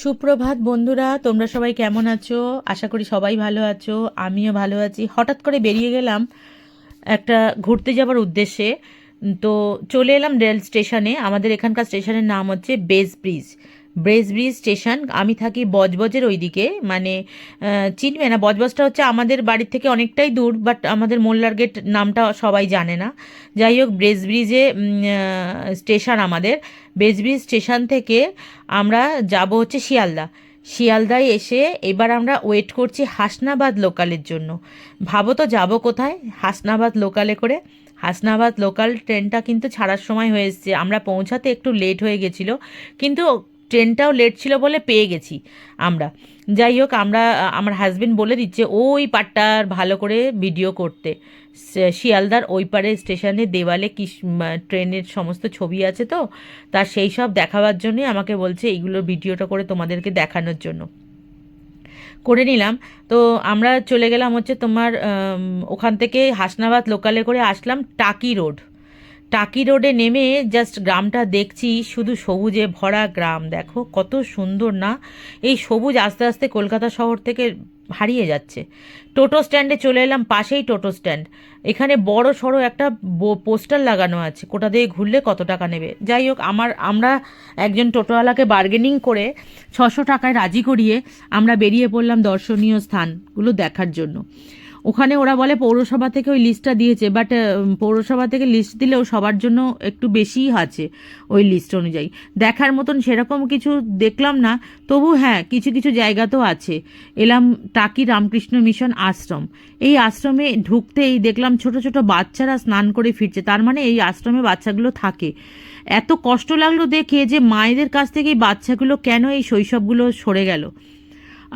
সুপ্রভাত বন্ধুরা, তোমরা সবাই কেমন আছো? আশা করি সবাই ভালো আছো, আমিও ভালো আছি। হঠাৎ করে বেরিয়ে গেলাম একটা ঘুরতে যাবার উদ্দেশ্যে। তো চলে এলাম রেল স্টেশনে। আমাদের এখানকার স্টেশনের নাম হচ্ছে base bridge. Brace Bridge station. আমি থাকি বজবজের ওইদিকে, মানে চিনবে না, বজবজটা হচ্ছে আমাদের বাড়ির থেকে অনেকটাই দূর, বাট আমাদের মোল্লার গেট নামটা সবাই জানে না। যাই হোক, ব্রেস ব্রিজে স্টেশন আমাদের। ব্রেস ব্রিজ স্টেশন থেকে আমরা যাব হচ্ছে শিয়ালদা। শিয়ালদায় এসে এবার আমরা ওয়েট করছি হাসনাবাদ লোকালের জন্য। ভাবো তো যাব কোথায়? হাসনাবাদ লোকালে করে। হাসনাবাদ লোকাল ট্রেনটা কিন্তু ছাড়ার সময় হয়ে এসছে, আমরা পৌঁছাতে একটু লেট হয়ে গেছিলো, কিন্তু ট্রেনটাও লেট ছিল বলে পেয়ে গেছি আমরা। যাই হোক, আমার হাজবেন্ড বলে দিচ্ছে ওই পাটটার ভালো করে ভিডিও করতে। শিয়ালদার ওই পারে স্টেশনে দেওয়ালে কি ট্রেনের সমস্ত ছবি আছে, তো তার সেই সব দেখাবার জন্যই আমাকে বলছে এইগুলো ভিডিওটা করে তোমাদেরকে দেখানোর জন্য। করে নিলাম। তো আমরা চলে গেলাম হচ্ছে তোমার ওখান থেকে হাসনাবাদ লোকালে করে আসলাম টাকি রোড। টাকি রোডে নেমে জাস্ট গ্রামটা দেখছি, শুধু সবুজে ভরা গ্রাম। দেখো কত সুন্দর না! এই সবুজ আস্তে আস্তে কলকাতা শহর থেকে হারিয়ে যাচ্ছে। টোটো স্ট্যান্ডে চলে এলাম, পাশেই টোটো স্ট্যান্ড। এখানে বড় সড়ো একটা পোস্টার লাগানো আছে, কোটা দিয়ে ঘুরলে কত টাকা নেবে। যাই হোক, আমরা একজন টোটোওয়ালাকে বার্গেনিং করে 600 টাকায় রাজি করিয়ে আমরা বেরিয়ে পড়লাম দর্শনীয় স্থানগুলো দেখার জন্য। ওখানে ওরা বলে পৌরসভা থেকে ওই লিস্টটা দিয়েছে, বাট পৌরসভা থেকে লিস্ট দিলেও সবার জন্য একটু বেশিই আছে ওই লিস্ট অনুযায়ী। দেখার মতন সেরকম কিছু দেখলাম না, তবু হ্যাঁ কিছু কিছু জায়গা তো আছে। এলাম টাকি রামকৃষ্ণ মিশন আশ্রম। এই আশ্রমে ঢুকতেই দেখলাম ছোট ছোট বাচ্চারা স্নান করে ফিরছে, তার মানে এই আশ্রমে বাচ্চাগুলো থাকে। এত কষ্ট লাগলো দেখে যে মায়েদের কাছ থেকে এই বাচ্চাগুলো কেন এই শৈশবগুলো সরে গেল।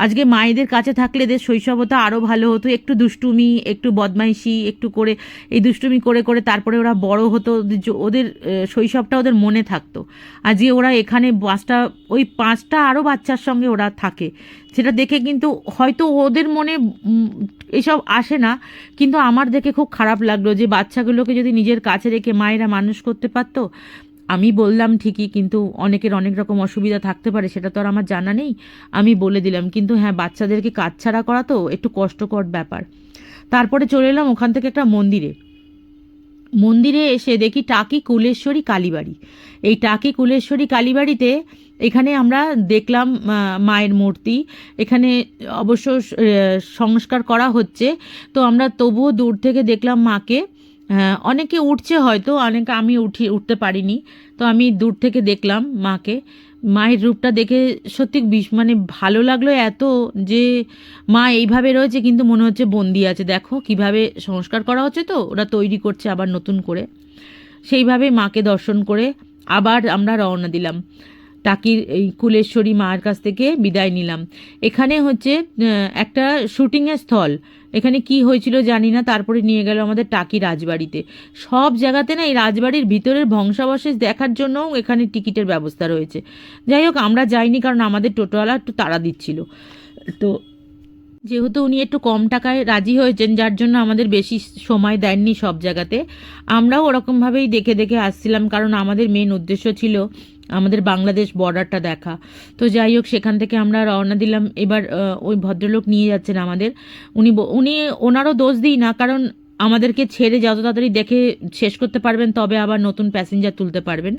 আজকে মায়েদের কাছে থাকলে এদের শৈশবতা আরও ভালো হতো, একটু দুষ্টুমি, একটু বদমাইশি, একটু করে এই দুষ্টুমি করে করে তারপরে ওরা বড় হতো, ওদের শৈশবটা ওদের মনে থাকতো। আজকে ওরা এখানে ওই পাঁচটা আরও বাচ্চার সঙ্গে ওরা থাকে, সেটা দেখে কিন্তু হয়তো ওদের মনে এসব আসে না, কিন্তু আমার দেখে খুব খারাপ লাগলো যে বাচ্চাগুলোকে যদি নিজের কাছে রেখে মায়েরা মানুষ করতে পারতো। আমি বললাম ঠিকই, কিন্তু অনেকের অনেক রকম অসুবিধা থাকতে পারে, সেটা তো আর আমার জানা নেই। আমি বলে দিলাম, কিন্তু হ্যাঁ বাচ্চাদেরকে কাছছাড়া করা তো একটু কষ্টকর ব্যাপার। তারপরে চলে এলাম ওখান থেকে একটা মন্দিরে। মন্দিরে এসে দেখি টাকি কুলেশ্বরী কালীবাড়ি। এই টাকি কুলেশ্বরী কালীবাড়িতে এখানে আমরা দেখলাম মায়ের মূর্তি। এখানে অবশ্য সংস্কার করা হচ্ছে, তো আমরা তবুও দূর থেকে দেখলাম মাকে। অনেকে উঠছে হয়তো, অনেকে, আমি উঠতে পারিনি, তো আমি দূর থেকে দেখলাম মাকে। মায়ের রূপটা দেখে সত্যি মানে ভালো লাগলো এত, যে মা এইভাবে রয়েছে কিন্তু মনে হচ্ছে বন্দি আছে। দেখো কিভাবে সংস্কার করা হচ্ছে, তো ওরা তৈরি করছে আবার নতুন করে। সেইভাবে মাকে দর্শন করে আবার আমরা রওনা দিলাম। টাকির এই কুলেশ্বরী মায়ের কাছ থেকে বিদায় নিলাম। এখানে হচ্ছে একটা শুটিংয়ের স্থল। এখানে কি হয়েছিল জানি না, তারপরে নিয়ে গেল আমাদের টাকি রাজবাড়িতে। সব জায়গাতে না এই রাজবাড়ির ভিতরের ধ্বংসাবশেষ দেখার জন্যও এখানে টিকিটের ব্যবস্থা রয়েছে। যাই হোক, আমরা যাইনি, কারণ আমাদের টোটোওয়ালা একটু তাড়া দিচ্ছিল। তো যেহেতু উনি একটু কম টাকায় রাজি হয়েছেন, যার জন্য আমাদের বেশি সময় দেননি সব জায়গাতে। আমরাও ওরকমভাবেই দেখে দেখে আসছিলাম, কারণ আমাদের মেন উদ্দেশ্য ছিল আমাদের বাংলাদেশ বর্ডারটা দেখা। তো যাই হোক, সেখান থেকে আমরা রওনা দিলাম। এবার ওই ভদ্রলোক নিয়ে যাচ্ছেন আমাদের। উনি ওনারও দোষ দিই না, কারণ আমাদেরকে ছেড়ে যত তাড়াতাড়ি দেখে শেষ করতে পারবেন তবে আবার নতুন প্যাসেঞ্জার তুলতে পারবেন।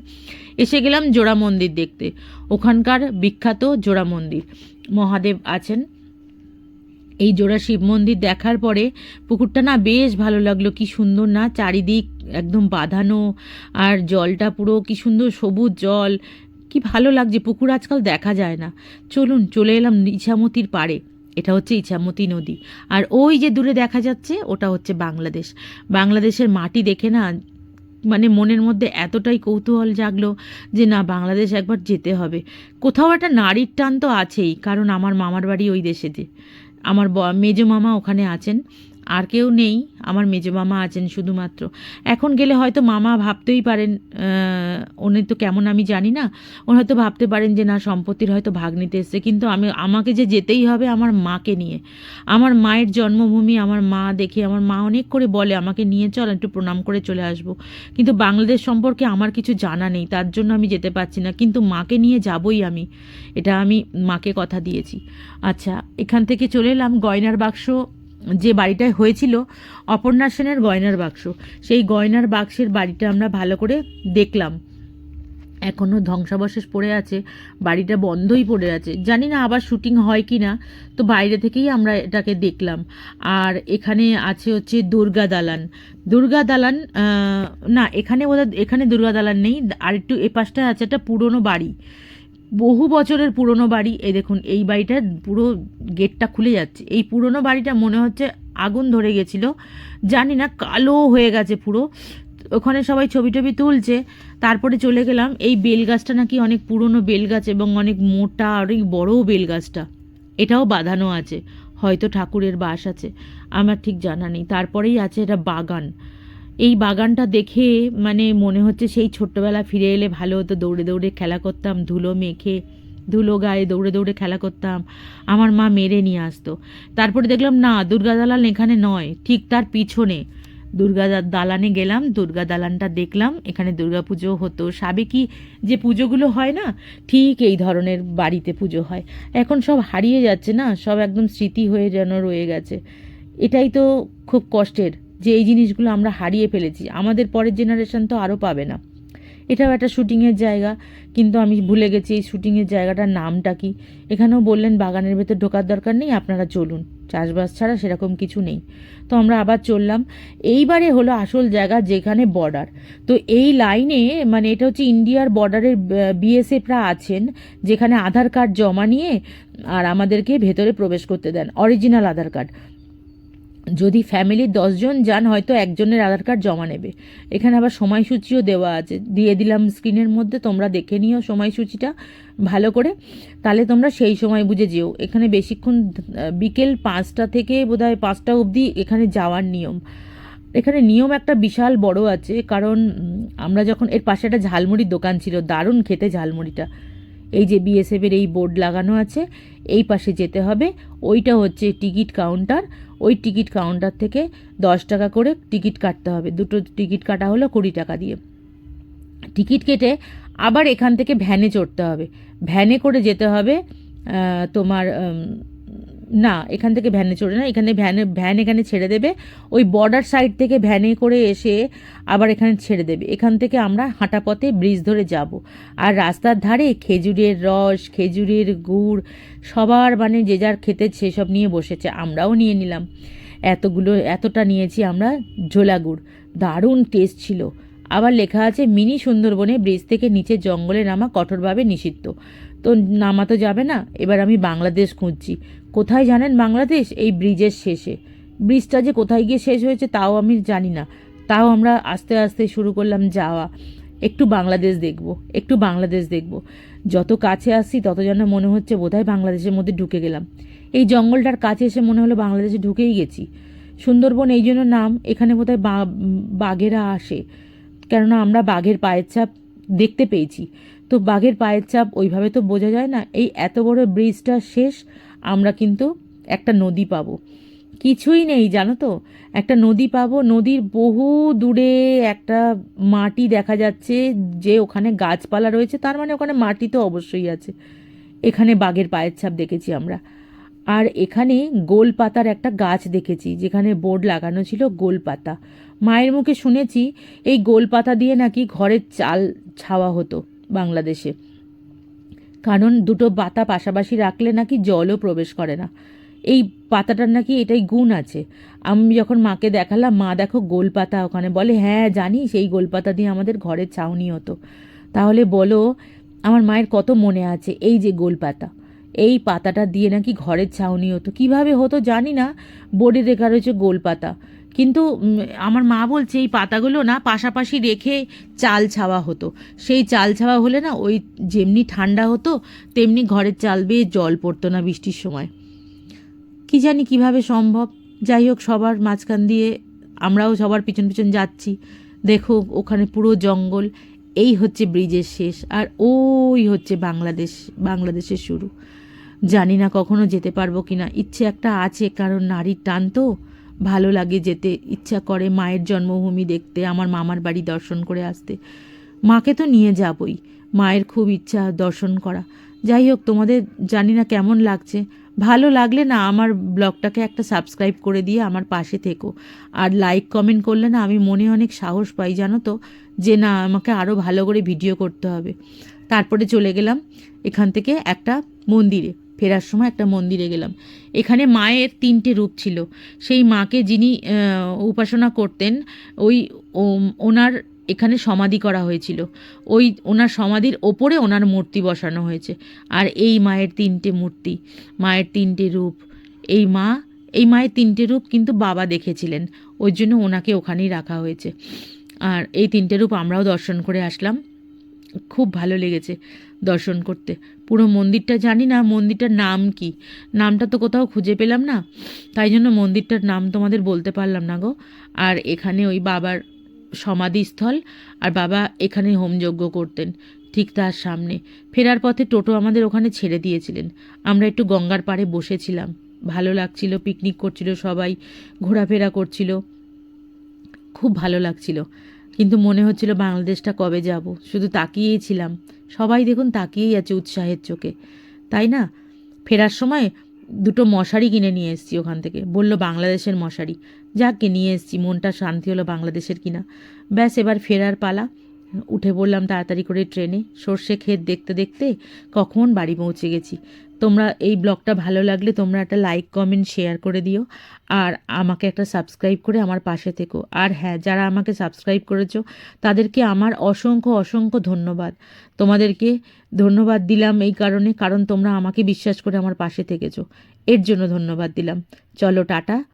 এসে গেলাম জোড়া মন্দির দেখতে। ওখানকার বিখ্যাত জোড়া মন্দির, মহাদেব আছেন। এই জোড়া শিব মন্দির দেখার পরে পুকুরটা না বেশ ভালো লাগলো। কি সুন্দর না, চারিদিক একদম বাঁধানো, আর জলটা পুরো কি সুন্দর সবুজ জল, কি ভালো লাগছে। পুকুর আজকাল দেখা যায় না। চলুন, চলে এলাম ইছামতির পাড়ে। এটা হচ্ছে ইছামতি নদী, আর ওই যে দূরে দেখা যাচ্ছে ওটা হচ্ছে বাংলাদেশ। বাংলাদেশের মাটি দেখে না মানে মনের মধ্যে এতটাই কৌতূহল জাগলো যে না, বাংলাদেশ একবার যেতে হবে। কোথাও একটা নারীর টান তো আছেই, কারণ আমার মামার বাড়ি ওই দেশে, যে আমার মেজো মামা ওখানে আছেন। আর কেউ নেই, আমার মেজো মামা আছেন শুধুমাত্র। এখন গেলে হয়তো মামা ভাবতেই পারেন, উনি তো কেমন আমি জানি না, উনি হয়তো ভাবতে পারেন যে না সম্পত্তির হয়তো ভাগ নিতে এসছে, কিন্তু আমাকে যে যেতেই হবে আমার মাকে নিয়ে, আমার মায়ের জন্মভূমি, আমার মা দেখে, আমার মা অনেক করে বলে আমাকে নিয়ে চল একটু প্রণাম করে চলে আসবো, কিন্তু বাংলাদেশ সম্পর্কে আমার কিছু জানা নেই, তার জন্য আমি যেতে পারছি না, কিন্তু মাকে নিয়ে যাবই আমি, এটা আমি মাকে কথা দিয়েছি। আচ্ছা, এখান থেকে চলে এলাম গয়নার বাক্স, যে বাড়িটায় হয়েছিল অপর্ণা সেনের গয়নার বাক্স, সেই গয়নার বাক্সের বাড়িটা আমরা ভালো করে দেখলাম। এখনও ধ্বংসাবশেষ পড়ে আছে, বাড়িটা বন্ধই পড়ে আছে, জানি না আবার শুটিং হয় কি না, তো বাইরে থেকেই আমরা এটাকে দেখলাম। আর এখানে আছে হচ্ছে দুর্গা দালান, দুর্গা দালান না, এখানে বোধহয় এখানে দুর্গা দালান নেই, আর একটু এ পাশটায় আছে একটা পুরনো বাড়ি, বহু বছরের পুরনো বাড়ি। এই দেখুন এই বাড়িটার পুরো গেটটা খুলে যাচ্ছে, এই পুরনো বাড়িটা মনে হচ্ছে আগুন ধরে গেছিল, জানি না কালো হয়ে গেছে পুরো। ওখানে সবাই ছবি টবি তুলছে। তারপরে চলে গেলাম, এই বেল গাছটা নাকি অনেক পুরনো বেল গাছ এবং অনেক মোটা অনেক বড়ও বেল গাছটা, এটাও বাঁধানো আছে, হয়তো ঠাকুরের বাস আছে, আমার ঠিক জানা নেই। তারপরেই আছে এটা বাগান, এই বাগানটা দেখে মানে মনে হচ্ছে সেই ছোট্টবেলা ফিরে এলে ভালো হতো, দৌড়ে দৌড়ে খেলা করতাম, ধুলো মেখে, ধুলো গায়ে দৌড়ে দৌড়ে খেলা করতাম, আমার মা মেরে নিয়ে আসতো। তারপরে দেখলাম না, দুর্গা দালান এখানে নয়, ঠিক তার পিছনে দুর্গা দালানে গেলাম, দুর্গা দালানটা দেখলাম, এখানে দুর্গা পুজো হতো, সাবেকি যে পুজোগুলো হয় না, ঠিক এই ধরনের বাড়িতে পুজো হয়। এখন সব হারিয়ে যাচ্ছে না, সব একদম স্মৃতি হয়ে যেন রয়ে গেছে। এটাই তো খুব কষ্টের যে এই জিনিসগুলো আমরা হারিয়ে ফেলেছি, আমাদের পরের জেনারেশন তো আরও পাবে না। এটাও একটা শুটিংয়ের জায়গা, কিন্তু আমি ভুলে গেছি এই শুটিংয়ের জায়গাটার নামটা কি। এখানেও বললেন বাগানের ভেতর ঢোকার দরকার নেই, আপনারা চলুন, চাষবাস ছাড়া সেরকম কিছু নেই। তো আমরা আবার চললাম। এইবারে হলো আসল জায়গা, যেখানে বর্ডার। তো এই লাইনে মানে এটা হচ্ছে ইন্ডিয়ার বর্ডারের বিএসএফরা আছেন, যেখানে আধার কার্ড জমা নিয়ে আর আমাদেরকে ভেতরে প্রবেশ করতে দেন, অরিজিনাল আধার কার্ড। যদি ফ্যামিলির 10 জন যান হয়তো একজনের আধার কার্ড জমা নেবে। এখানে আবার সময়সূচিও দেওয়া আছে, দিয়ে দিলাম স্ক্রিনের মধ্যে, তোমরা দেখে নিও সময়সূচিটা ভালো করে, তাহলে তোমরা সেই সময় বুঝে যেও। এখানে বেশিক্ষণ বিকেল 5টা থেকে বোধহয় 5টা অবধি এখানে যাওয়ার নিয়ম। এখানে নিয়ম একটা বিশাল বড় আছে, কারণ আমরা যখন এর পাশে একটা ঝালমুড়ির দোকান ছিল, দারুণ খেতে ঝালমুড়িটা, এই যে বিএসএফের এই বোর্ড লাগানো আছে, এই পাশে যেতে হবে, ওইটা হচ্ছে টিকিট কাউন্টার, ওই টিকিট কাউন্টার থেকে 10 টাকা করে টিকিট কাটতে হবে, দুটো টিকিট কাটা হলো 20 টাকা দিয়ে। টিকিট কেটে আবার এখান থেকে ভ্যানে চড়তে হবে, ভ্যানে করে যেতে হবে তোমার না, এখান থেকে ভ্যানে চড়ে না, এখানে ভ্যান এখানে ছেড়ে দেবে, ওই বর্ডার সাইড থেকে ভ্যানে করে এসে আবার এখানে ছেড়ে দেবে। এখান থেকে আমরা হাঁটা পথে ব্রিজ ধরে যাব, আর রাস্তার ধারে খেজুরের রস, খেজুরের গুড়, সবার মানে যে যার খেতে সেসব নিয়ে বসেছে, আমরাও নিয়ে নিলাম। এতটা নিয়েছি আমরা ঝোলা গুড়, দারুণ টেস্ট ছিল। আবার লেখা আছে মিনি সুন্দরবনে ব্রিজ থেকে নিচে জঙ্গলে নামা কঠোরভাবে নিষিদ্ধ। তো নামা তো যাবে না, এবার আমি বাংলাদেশ খুঁজছি। কোথায় জানেন বাংলাদেশ? এই ব্রিজের শেষে। ব্রিজটা যে কোথায় গিয়ে শেষ হয়েছে তাও আমি জানি না, তাও আমরা আস্তে আস্তে শুরু করলাম যাওয়া, একটু বাংলাদেশ দেখব, একটু বাংলাদেশ দেখব। যত কাছে আসছি তত যেন মনে হচ্ছে বোধহয় বাংলাদেশের মধ্যে ঢুকে গেলাম। এই জঙ্গলটার কাছে এসে মনে হলো বাংলাদেশে ঢুকেই গেছি। সুন্দরবন এই জন্য নাম, এখানে বোধহয় বাঘেরা আসে, কেননা আমরা বাঘের পায়ের ছাপ দেখতে পেয়েছি। তো বাঘের পায়ের ছাপ ওইভাবে তো বোঝা যায় না। এই এত বড় ব্রিজটা শেষ, আমরা কিন্তু একটা নদী পাবো, কিছুই নেই জানো তো, একটা নদী পাবো, নদীর বহু দূরে একটা মাটি দেখা যাচ্ছে, যে ওখানে গাছপালা রয়েছে তার মানে ওখানে মাটি তো অবশ্যই আছে। এখানে বাঘের পায়ের ছাপ দেখেছি আমরা। আর এখানে গোলপাতার একটা গাছ দেখেছি, যেখানে বোর্ড লাগানো ছিল গোলপাতা। মায়ের মুখে শুনেছি এই গোলপাতা দিয়ে নাকি ঘরের চাল ছাওয়া হতো বাংলাদেশে, কারণ দুটো পাতা পাশাপাশি রাখলে নাকি জলও প্রবেশ করে না। এই পাতাটার নাকি এটাই গুণ আছে। আমি যখন মাকে দেখালাম, মা দেখো গোলপাতা ওখানে, বলে হ্যাঁ জানি, সেই গোলপাতা দিয়ে আমাদের ঘরের ছাউনি হতো। তাহলে বলো আমার মায়ের কত মনে আছে এই যে গোলপাতা, এই পাতাটা দিয়ে নাকি ঘরের ছাউনি হতো। কিভাবে হতো জানি না, বোর্ডে লেখা রয়েছে গোলপাতা, কিন্তু আমার মা বলছে এই পাতাগুলো না পাশাপাশি রেখে চাল ছাওয়া হতো। সেই চাল ছাওয়া হলে না ওই যেমনি ঠান্ডা হতো তেমনি ঘরের চাল বেয়ে জল পড়তো না বৃষ্টির সময়। কি জানি কিভাবে সম্ভব, যাই হোক, সবার মাঝখান দিয়ে আমরাও সবার পিছন পিছন যাচ্ছি। দেখো ওখানে পুরো জঙ্গল, এই হচ্ছে ব্রিজের শেষ, আর ওই হচ্ছে বাংলাদেশের শুরু। জানি না কখনো যেতে পারবো কি না, ইচ্ছে একটা আছে, কারণ নারীর টান তো, ভালো লাগে যেতে, ইচ্ছা করে মায়ের জন্মভূমি দেখতে, আমার মামার বাড়ি দর্শন করে আসতে। মাকে তো নিয়ে যাবই, মায়ের খুব ইচ্ছা দর্শন করা। যাই হোক, তোমাদের জানি না কেমন লাগছে, ভালো লাগলে না আমার ব্লগটাকে একটা সাবস্ক্রাইব করে দিয়ে আমার পাশে থেকো, আর লাইক কমেন্ট করলে না আমি মনে অনেক সাহস পাই, জানো তো, যে না আমাকে আরও ভালো করে ভিডিও করতে হবে। তারপরে চলে গেলাম এখান থেকে একটা মন্দিরে, ফেরার সময় একটা মন্দিরে গেলাম। এখানে মায়ের 3টে রূপ ছিল। সেই মাকে যিনি উপাসনা করতেন, ওই ওনার এখানে সমাধি করা হয়েছিল, ওই ওনার সমাধির ওপরে ওনার মূর্তি বসানো হয়েছে। আর এই মায়ের 3টে মূর্তি, মায়ের 3টে রূপ। এই মায়ের 3টে রূপ কিন্তু বাবা দেখেছিলেন, ওই জন্য ওনাকে ওখানেই রাখা হয়েছে। আর এই 3টে রূপ আমরাও দর্শন করে আসলাম, খুব ভালো লেগেছে দর্শন করতে। পুরো মন্দিরটা, জানি না মন্দিরটার নাম কি, নামটা তো কোথাও খুঁজে পেলাম না, তাই জন্য মন্দিরটার নাম তোমাদের বলতে পারলাম না গো। আর এখানে ওই বাবার সমাধিস্থল, আর বাবা এখানে হোমযজ্ঞ করতেন ঠিক তার সামনে। ফেরার পথে টোটো আমাদের ওখানে ছেড়ে দিয়েছিলেন, আমরা একটু গঙ্গার পাড়ে বসেছিলাম, ভালো লাগছিল, পিকনিক করছিল সবাই, ঘোরাফেরা করছিল, খুব ভালো লাগছিল। কিন্তু মনে হচ্ছিল বাংলাদেশটা কবে যাব, শুধু তাকিয়েই ছিলাম। সবাই দেখুন তাকিয়েই আছে উৎসাহের চোখে, তাই না? ফেরার সময় 2টো মশারি কিনে নিয়ে এসেছি ওখান থেকে, বলল বাংলাদেশের মশারি, যাকে নিয়ে এসেছি, মনটা শান্তি হলো বাংলাদেশের কিনা। ব্যাস, এবার ফেরার পালা। উঠে পড়লাম তাড়াতাড়ি করে ট্রেনে, সর্ষে ক্ষেত দেখতে দেখতে কখন বাড়ি পৌঁছে গেছি। তোমরা এই ব্লগটা ভালো লাগলে তোমরা একটা লাইক কমেন্ট শেয়ার করে দিও, আর আমাকে একটা সাবস্ক্রাইব করে আমার পাশে থেকো। আর হ্যাঁ, যারা আমাকে সাবস্ক্রাইব করেছো তাদেরকে আমার অসংখ্য অসংখ্য ধন্যবাদ। তোমাদেরকে ধন্যবাদ দিলাম এই কারণে, কারণ তোমরা আমাকে বিশ্বাস করে আমার পাশে থেকেছো, এর জন্য ধন্যবাদ দিলাম। চলো টাটা।